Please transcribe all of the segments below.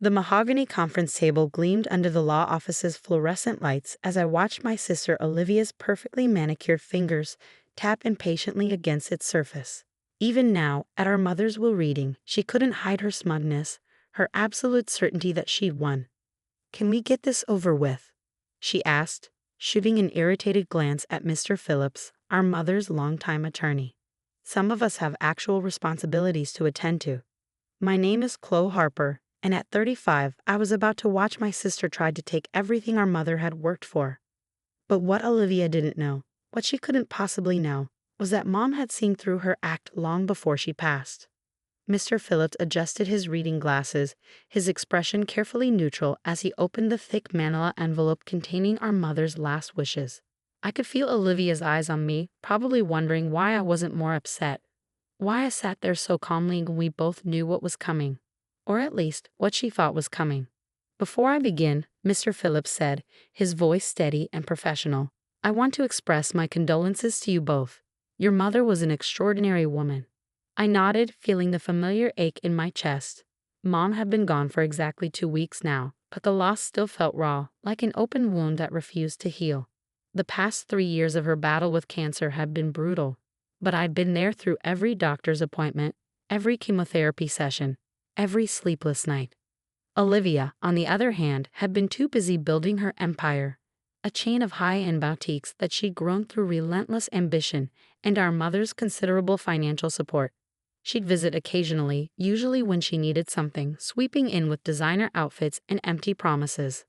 The mahogany conference table gleamed under the law office's fluorescent lights as I watched my sister Olivia's perfectly manicured fingers tap impatiently against its surface. Even now, at our mother's will reading, she couldn't hide her smugness, her absolute certainty that she'd won. "Can we get this over with?" she asked, shooting an irritated glance at Mr. Phillips, our mother's longtime attorney. "Some of us have actual responsibilities to attend to." My name is Chloe Harper, and at 35, I was about to watch my sister try to take everything our mother had worked for. But what Olivia didn't know, what she couldn't possibly know, was that Mom had seen through her act long before she passed. Mr. Phillips adjusted his reading glasses, his expression carefully neutral as he opened the thick manila envelope containing our mother's last wishes. I could feel Olivia's eyes on me, probably wondering why I wasn't more upset, why I sat there so calmly when we both knew what was coming, or at least what she thought was coming. "Before I begin," Mr. Phillips said, his voice steady and professional, "I want to express my condolences to you both. Your mother was an extraordinary woman." I nodded, feeling the familiar ache in my chest. Mom had been gone for exactly 2 weeks now, but the loss still felt raw, like an open wound that refused to heal. The past 3 years of her battle with cancer had been brutal, but I'd been there through every doctor's appointment, every chemotherapy session, every sleepless night. Olivia, on the other hand, had been too busy building her empire, a chain of high-end boutiques that she'd grown through relentless ambition and our mother's considerable financial support. She'd visit occasionally, usually when she needed something, sweeping in with designer outfits and empty promises.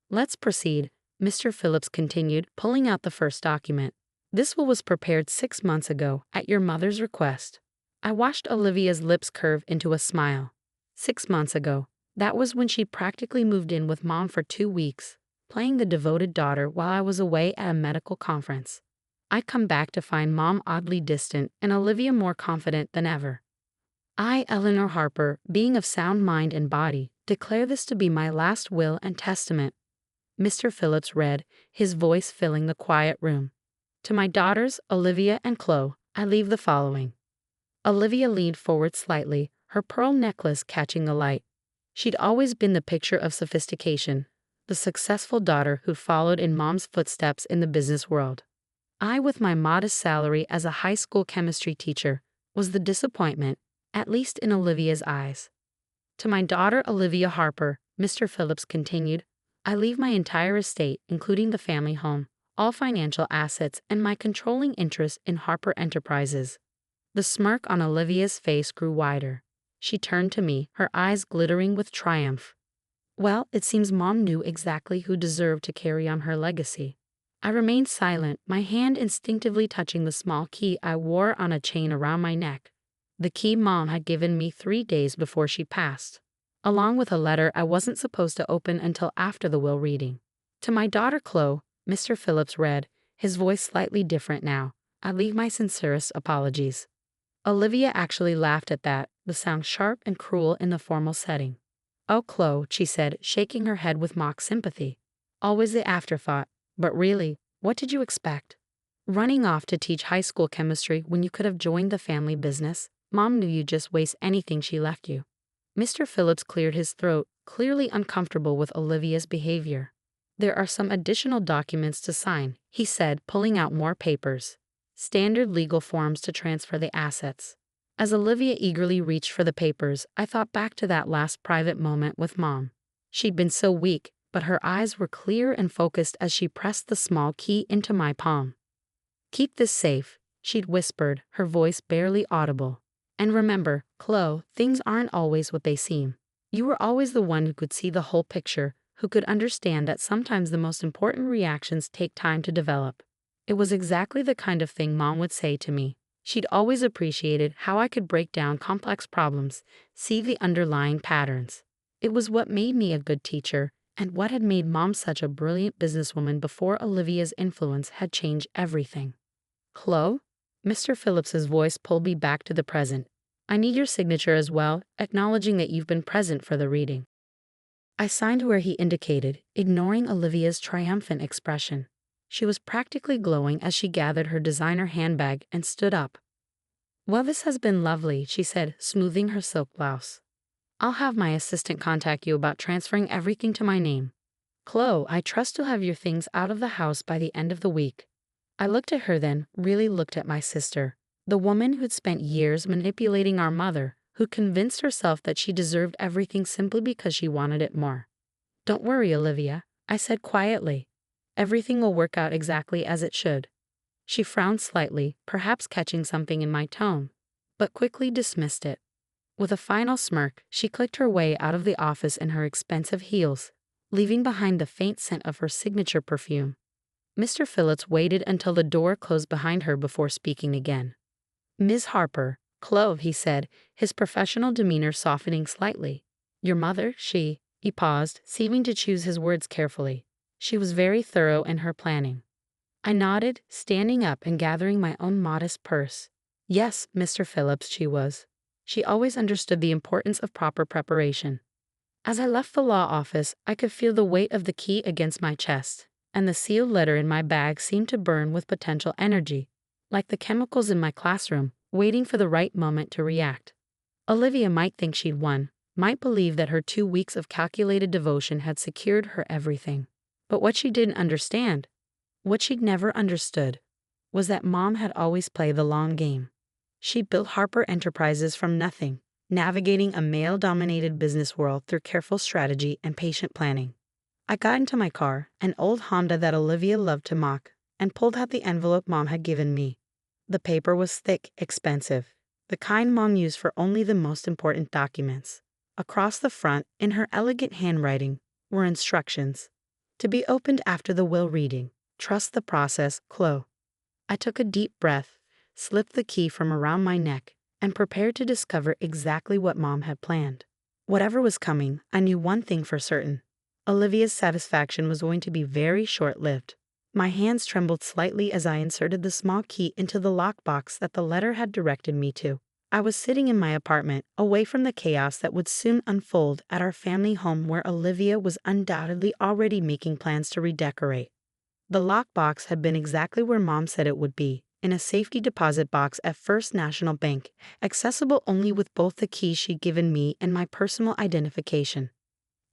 "Let's proceed," Mr. Phillips continued, pulling out the first document. "This will was prepared 6 months ago, at your mother's request." I watched Olivia's lips curve into a smile. 6 months ago. That was when she practically moved in with Mom for 2 weeks, playing the devoted daughter while I was away at a medical conference. I come back to find Mom oddly distant and Olivia more confident than ever. "I, Eleanor Harper, being of sound mind and body, declare this to be my last will and testament," Mr. Phillips read, his voice filling the quiet room. "To my daughters, Olivia and Chloe, I leave the following." Olivia leaned forward slightly, her pearl necklace catching the light. She'd always been the picture of sophistication, the successful daughter who'd followed in Mom's footsteps in the business world. I, with my modest salary as a high school chemistry teacher, was the disappointment, at least in Olivia's eyes. "To my daughter Olivia Harper," Mr. Phillips continued, "I leave my entire estate, including the family home, all financial assets, and my controlling interest in Harper Enterprises." The smirk on Olivia's face grew wider. She turned to me, her eyes glittering with triumph. "Well, it seems Mom knew exactly who deserved to carry on her legacy." I remained silent, my hand instinctively touching the small key I wore on a chain around my neck. The key Mom had given me 3 days before she passed, along with a letter I wasn't supposed to open until after the will reading. "To my daughter Chloe," Mr. Phillips read, his voice slightly different now, "I leave my sincerest apologies." Olivia actually laughed at that, the sound sharp and cruel in the formal setting. "Oh, Chloe," she said, shaking her head with mock sympathy. "Always the afterthought. But really, what did you expect? Running off to teach high school chemistry when you could have joined the family business? Mom knew you'd just waste anything she left you." Mr. Phillips cleared his throat, clearly uncomfortable with Olivia's behavior. "There are some additional documents to sign," he said, pulling out more papers. "Standard legal forms to transfer the assets." As Olivia eagerly reached for the papers, I thought back to that last private moment with Mom. She'd been so weak, but her eyes were clear and focused as she pressed the small key into my palm. "Keep this safe," she'd whispered, her voice barely audible. "And remember, Chloe, things aren't always what they seem. You were always the one who could see the whole picture, who could understand that sometimes the most important reactions take time to develop." It was exactly the kind of thing Mom would say to me. She'd always appreciated how I could break down complex problems, see the underlying patterns. It was what made me a good teacher, and what had made Mom such a brilliant businesswoman before Olivia's influence had changed everything. "Chloe?" Mr. Phillips's voice pulled me back to the present. "I need your signature as well, acknowledging that you've been present for the reading." I signed where he indicated, ignoring Olivia's triumphant expression. She was practically glowing as she gathered her designer handbag and stood up. "Well, this has been lovely," she said, smoothing her silk blouse. I'll have my assistant contact you about transferring everything to my name. Chloe, I trust you'll have your things out of the house by the end of the week. I looked at her then, really looked at my sister. The woman who'd spent years manipulating our mother, who convinced herself that she deserved everything simply because she wanted it more. Don't worry, Olivia, I said quietly. Everything will work out exactly as it should. She frowned slightly, perhaps catching something in my tone, but quickly dismissed it. With a final smirk, she clicked her way out of the office in her expensive heels, leaving behind the faint scent of her signature perfume. Mr. Phillips waited until the door closed behind her before speaking again. Ms. Harper, Chloe, he said, his professional demeanor softening slightly. Your mother, he paused, seeming to choose his words carefully. She was very thorough in her planning. I nodded, standing up and gathering my own modest purse. Yes, Mr. Phillips, she was. She always understood the importance of proper preparation. As I left the law office, I could feel the weight of the key against my chest, and the sealed letter in my bag seemed to burn with potential energy, like the chemicals in my classroom, waiting for the right moment to react. Olivia might think she'd won, might believe that her 2 weeks of calculated devotion had secured her everything. But what she didn't understand, what she'd never understood, was that Mom had always played the long game. She built Harper Enterprises from nothing, navigating a male-dominated business world through careful strategy and patient planning. I got into my car, an old Honda that Olivia loved to mock, and pulled out the envelope Mom had given me. The paper was thick, expensive, the kind Mom used for only the most important documents. Across the front, in her elegant handwriting, were instructions. To be opened after the will reading. Trust the process, Chloe. I took a deep breath, slipped the key from around my neck, and prepared to discover exactly what Mom had planned. Whatever was coming, I knew one thing for certain. Olivia's satisfaction was going to be very short-lived. My hands trembled slightly as I inserted the small key into the lockbox that the letter had directed me to. I was sitting in my apartment, away from the chaos that would soon unfold at our family home where Olivia was undoubtedly already making plans to redecorate. The lockbox had been exactly where Mom said it would be, in a safety deposit box at First National Bank, accessible only with both the keys she'd given me and my personal identification.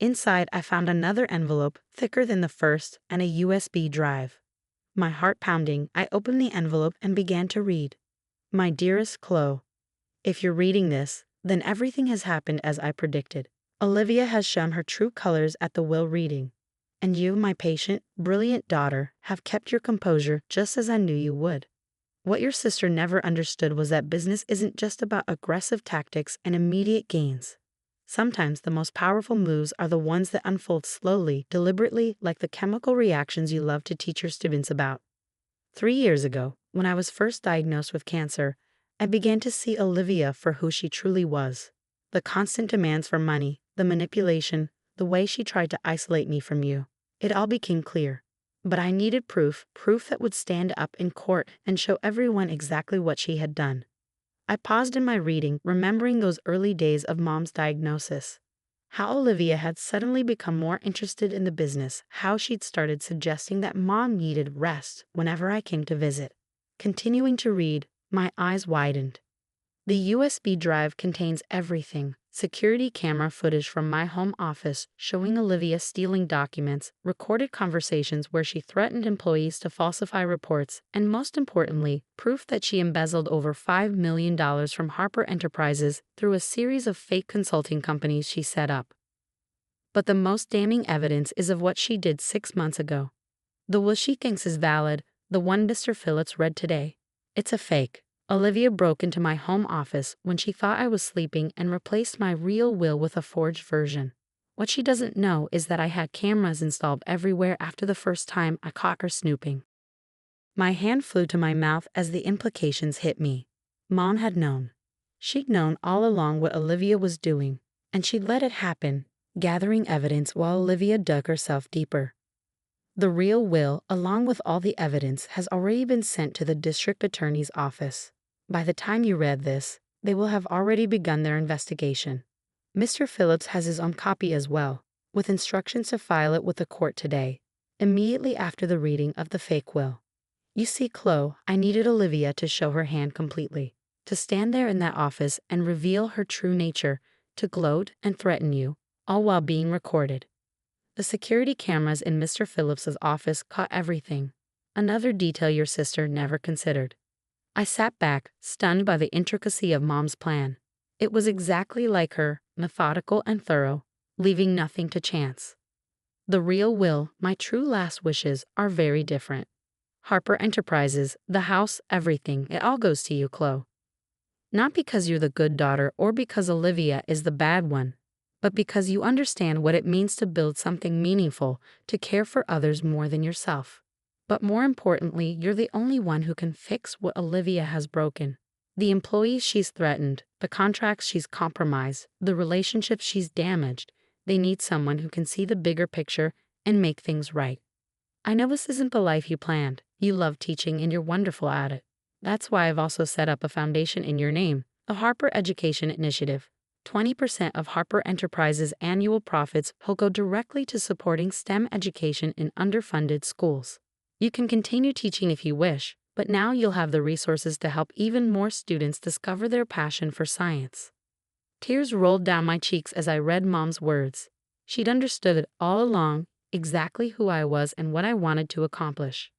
Inside, I found another envelope, thicker than the first, and a USB drive. My heart pounding, I opened the envelope and began to read. My dearest Chloe, if you're reading this, then everything has happened as I predicted. Olivia has shown her true colors at the will reading. And you, my patient, brilliant daughter, have kept your composure just as I knew you would. What your sister never understood was that business isn't just about aggressive tactics and immediate gains. Sometimes the most powerful moves are the ones that unfold slowly, deliberately, like the chemical reactions you love to teach your students about. 3 years ago, when I was first diagnosed with cancer, I began to see Olivia for who she truly was. The constant demands for money, the manipulation, the way she tried to isolate me from you. It all became clear. But I needed proof that would stand up in court and show everyone exactly what she had done. I paused in my reading, remembering those early days of Mom's diagnosis. How Olivia had suddenly become more interested in the business, how she'd started suggesting that Mom needed rest whenever I came to visit. Continuing to read, my eyes widened. The USB drive contains everything: security camera footage from my home office showing Olivia stealing documents, recorded conversations where she threatened employees to falsify reports, and most importantly, proof that she embezzled over $5 million from Harper Enterprises through a series of fake consulting companies she set up. But the most damning evidence is of what she did 6 months ago. The will she thinks is valid, the one Mr. Phillips read today. It's a fake. Olivia broke into my home office when she thought I was sleeping and replaced my real will with a forged version. What she doesn't know is that I had cameras installed everywhere after the first time I caught her snooping. My hand flew to my mouth as the implications hit me. Mom had known. She'd known all along what Olivia was doing, and she'd let it happen, gathering evidence while Olivia dug herself deeper. The real will, along with all the evidence, has already been sent to the district attorney's office. By the time you read this, they will have already begun their investigation. Mr. Phillips has his own copy as well, with instructions to file it with the court today, immediately after the reading of the fake will. You see, Chloe, I needed Olivia to show her hand completely, to stand there in that office and reveal her true nature, to gloat and threaten you, all while being recorded. The security cameras in Mr. Phillips's office caught everything. Another detail your sister never considered. I sat back, stunned by the intricacy of Mom's plan. It was exactly like her, methodical and thorough, leaving nothing to chance. The real will, my true last wishes, are very different. Harper Enterprises, the house, everything, it all goes to you, Chloe. Not because you're the good daughter or because Olivia is the bad one, but because you understand what it means to build something meaningful, to care for others more than yourself. But more importantly, you're the only one who can fix what Olivia has broken. The employees she's threatened, the contracts she's compromised, the relationships she's damaged. They need someone who can see the bigger picture and make things right. I know this isn't the life you planned. You love teaching and you're wonderful at it. That's why I've also set up a foundation in your name, the Harper Education Initiative. 20% of Harper Enterprises' annual profits will go directly to supporting STEM education in underfunded schools. You can continue teaching if you wish, but now you'll have the resources to help even more students discover their passion for science. Tears rolled down my cheeks as I read Mom's words. She'd understood it all along, exactly who I was and what I wanted to accomplish.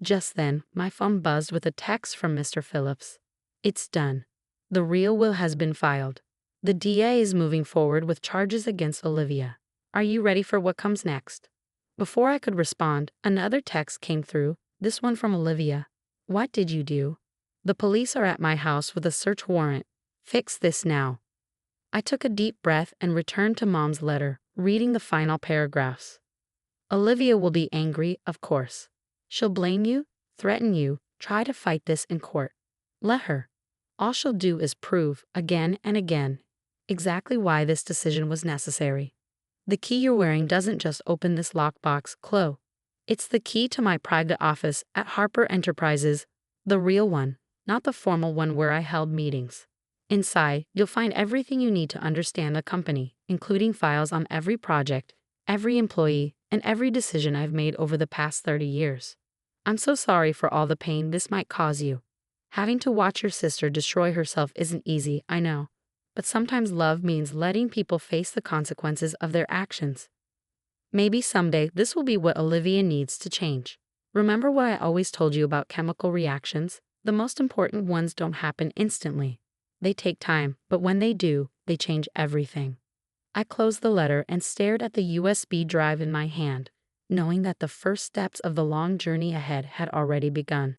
Just then, my phone buzzed with a text from Mr. Phillips. It's done. The real will has been filed. The DA is moving forward with charges against Olivia. Are you ready for what comes next? Before I could respond, another text came through, this one from Olivia. What did you do? The police are at my house with a search warrant. Fix this now. I took a deep breath and returned to Mom's letter, reading the final paragraphs. Olivia will be angry, of course. She'll blame you, threaten you, try to fight this in court. Let her. All she'll do is prove, again and again, exactly why this decision was necessary. The key you're wearing doesn't just open this lockbox, Chloe. It's the key to my private office at Harper Enterprises, the real one, not the formal one where I held meetings. Inside, you'll find everything you need to understand the company, including files on every project, every employee, and every decision I've made over the past 30 years. I'm so sorry for all the pain this might cause you. Having to watch your sister destroy herself isn't easy, I know. But sometimes love means letting people face the consequences of their actions. Maybe someday this will be what Olivia needs to change. Remember what I always told you about chemical reactions? The most important ones don't happen instantly. They take time, but when they do, they change everything. I closed the letter and stared at the USB drive in my hand, knowing that the first steps of the long journey ahead had already begun.